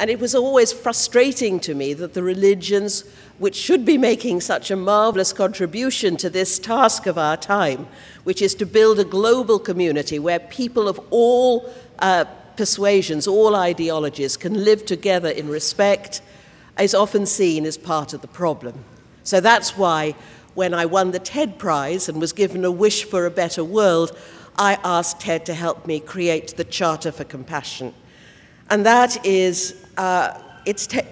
And it was always frustrating to me that the religions, which should be making such a marvelous contribution to this task of our time, which is to build a global community where people of all persuasions, all ideologies can live together in respect, is often seen as part of the problem. So that's why when I won the TED Prize and was given a wish for a better world, I asked TED to help me create the Charter for Compassion. And that is,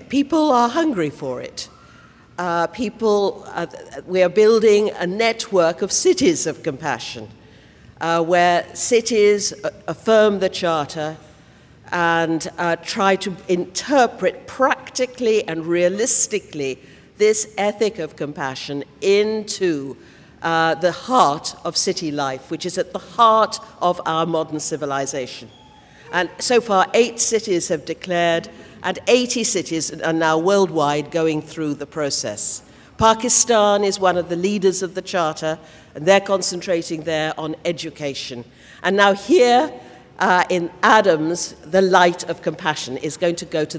people are hungry for it. We are building a network of cities of compassion, where cities affirm the Charter and try to interpret practically and realistically this ethic of compassion into the heart of city life, which is at the heart of our modern civilization. And so far, 8 cities have declared, and 80 cities are now worldwide going through the process. Pakistan is one of the leaders of the Charter, and they're concentrating there on education. And now here in Adams, the light of compassion is going to go to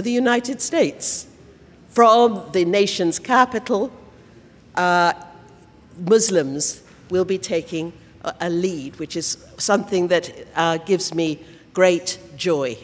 the United States. From the nation's capital, Muslims will be taking a lead, which is something that gives me great joy.